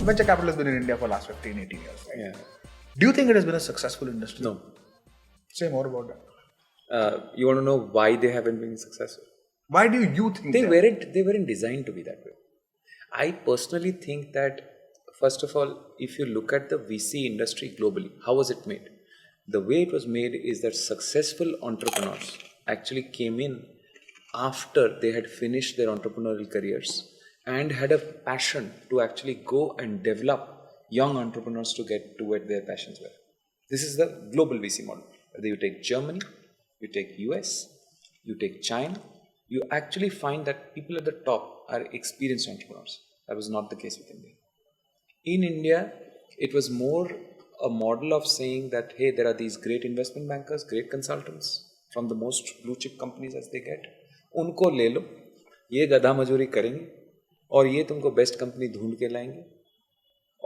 venture capital has been in India for the last 15, 18 years. Right? Yeah. Do you think it has been a successful industry? No. Say more about that. You want to know why they haven't been successful? Why do you think They that? weren't designed to be that way. I personally think that, first of all, if you look at the VC industry globally, how was it made? The way it was made is that successful entrepreneurs actually came in after they had finished their entrepreneurial careers and had a passion to actually go and develop young entrepreneurs to get to what their passions were. This is the global VC model. Whether you take Germany, you take US, you take China, you actually find that people at the top are experienced entrepreneurs. That was not the case with India. In India, it was more a model of saying that, hey, there are these great investment bankers, great consultants from the most blue chip companies as they get. उनको ले लो, ये गधा मजूरी करेंगे और ये तुमको best company ढूंढ के लाएंगे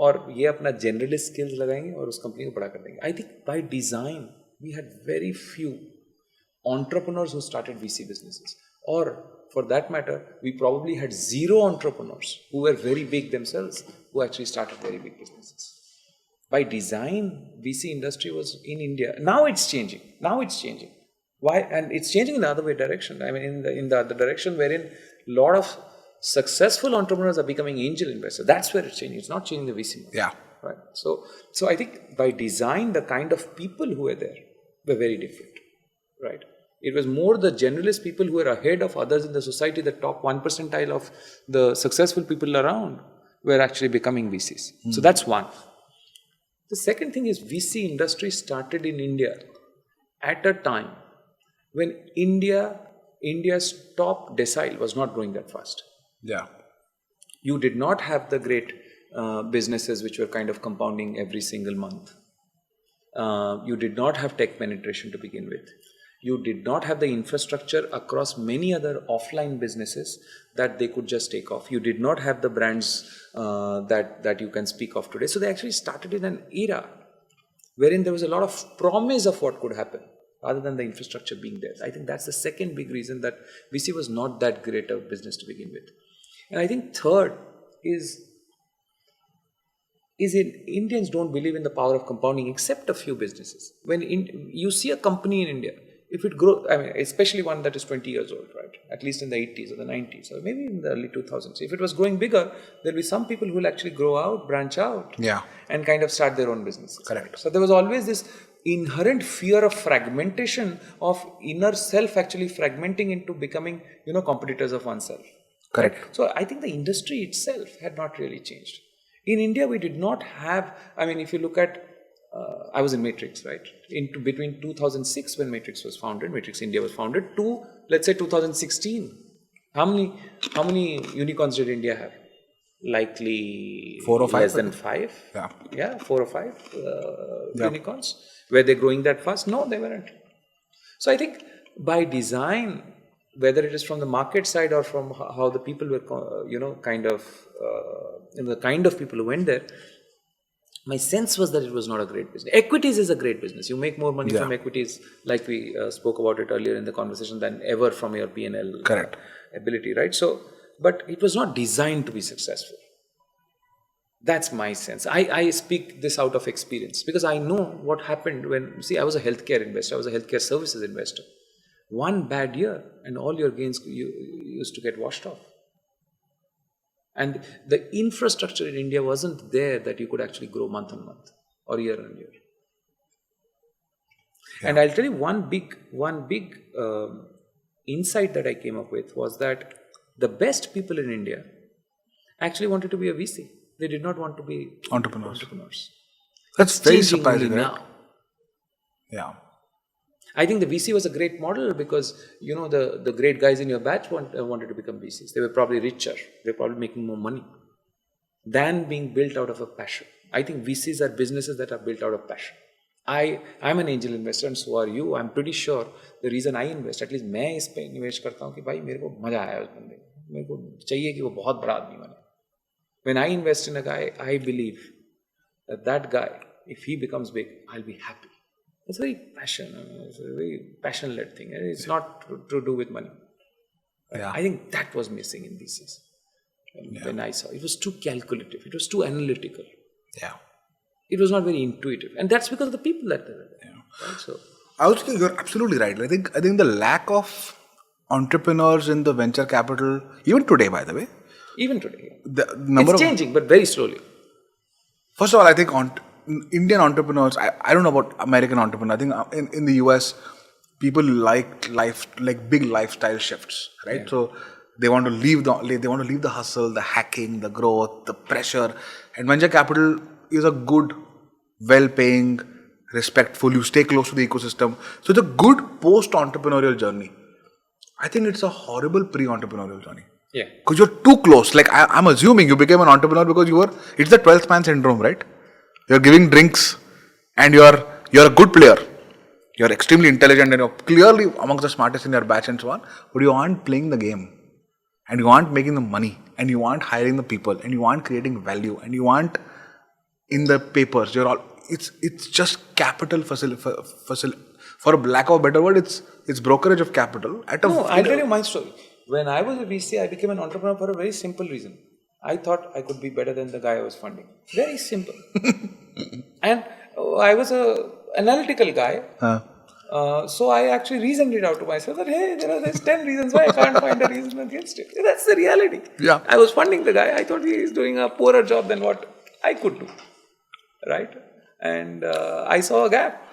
और ये अपना जनरलिस्ट स्किल्स लगाएंगे और उस कंपनी को बड़ा कर देंगे. I think by design, we had very few entrepreneurs who started VC businesses. Or for that matter, we probably had zero entrepreneurs who were very big themselves who actually started very big businesses. By design, VC industry was in India. Now it's changing. Why? And it's changing in the other way direction. I mean, in the other direction wherein a lot of successful entrepreneurs are becoming angel investors. That's where it's changing. It's not changing the VC model. Yeah. Right. So I think by design, the kind of people who were there were very different. Right. It was more the generalist people who were ahead of others in the society, the top 1 percentile of the successful people around were actually becoming VCs. So that's one. The second thing is VC industry started in India at a time when India's top decile was not growing that fast. Yeah. You did not have the great businesses which were kind of compounding every single month. You did not have tech penetration to begin with. You did not have the infrastructure across many other offline businesses that they could just take off. You did not have the brands that you can speak of today. So they actually started in an era wherein there was a lot of promise of what could happen rather than the infrastructure being there. I think that's the second big reason that VC was not that great a business to begin with. And I think third is Indians don't believe in the power of compounding except a few businesses. When you see a company in India, if it grows, I mean, especially one that is 20 years old, right? At least in the 80s or the 90s or maybe in the early 2000s. If it was growing bigger, there'll be some people who will actually grow out, branch out, and kind of start their own businesses. Correct. So there was always this inherent fear of fragmentation, of inner self actually fragmenting into becoming, competitors of oneself. Correct. Right? So I think the industry itself had not really changed. In India, we did not have, if you look at, I was in Matrix, right? Between 2006 when Matrix was founded, Matrix India was founded, to let's say 2016. How many unicorns did India have? Likely 4 or 5. Less than 5. Yeah, 4 or 5 unicorns. Were they growing that fast? No, they weren't. So I think by design, whether it is from the market side or from how the people were, the kind of people who went there, my sense was that it was not a great business. Equities is a great business. You make more money from equities, like we spoke about it earlier in the conversation, than ever from your P&L ability, right? So, but it was not designed to be successful. That's my sense. I speak this out of experience because I know what happened when, I was a healthcare investor. I was a healthcare services investor. One bad year and all your gains used to get washed off. And the infrastructure in India wasn't there that you could actually grow month on month or year on year. Yeah. And I'll tell you one big insight that I came up with was that the best people in India actually wanted to be a VC. They did not want to be entrepreneurs. That's very surprising, right? Now. Yeah. I think the VC was a great model because, the great guys in your batch wanted to become VCs. They were probably richer. They were probably making more money than being built out of a passion. I think VCs are businesses that are built out of passion. I'm an angel investor and so are you. I'm pretty sure the reason I invest, at least मैं इस पे invest करता हूँ कि भाई मेरे को मजा आया उस बंदे को. मेरे को चाहिए कि वो बहुत बड़ा आदमी बने. When I invest in a guy, I believe that guy, if he becomes big, I'll be happy. It's very it's a very passion-led thing. It's not to do with money. Yeah. I think that was missing in VCs. when I saw. It was too calculative. It was too analytical. Yeah. It was not very intuitive. And that's because of the people that were there. Right? So, I also think you're absolutely right. I think the lack of entrepreneurs in the venture capital, even today, by the way, even today, the number it's of changing, but very slowly. first of all, I think Indian entrepreneurs. I don't know about American entrepreneurs. I think in the US, people like big lifestyle shifts, right? Yeah. So they want to leave the hustle, the hacking, the growth, the pressure, and venture capital is a good, well-paying, respectful. You stay close to the ecosystem, so it's a good post-entrepreneurial journey. I think it's a horrible pre-entrepreneurial journey. Yeah. Because you're too close. Like I'm assuming you became an entrepreneur because it's the 12th man syndrome, right? You're giving drinks and you're a good player. You're extremely intelligent and you're clearly amongst the smartest in your batch and so on. But you aren't playing the game. And you aren't making the money. And you aren't hiring the people. And you aren't creating value. And you aren't in the papers. It's just capital for a lack of a better word, it's brokerage of capital. No, I'll tell you my story. When I was a VC, I became an entrepreneur for a very simple reason. I thought I could be better than the guy I was funding. Very simple. And I was a analytical guy. So I actually reasoned it out to myself that, hey, there's 10 reasons why I can't find a reason against it. That's the reality. Yeah. I was funding the guy. I thought he is doing a poorer job than what I could do. Right? And I saw a gap.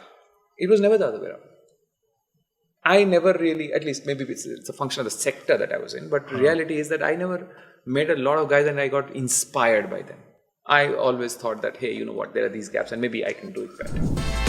It was never the other way around. I never really, at least maybe it's a function of the sector that I was in, but reality is that I never met a lot of guys and I got inspired by them. I always thought that, hey, you know what, there are these gaps and maybe I can do it better.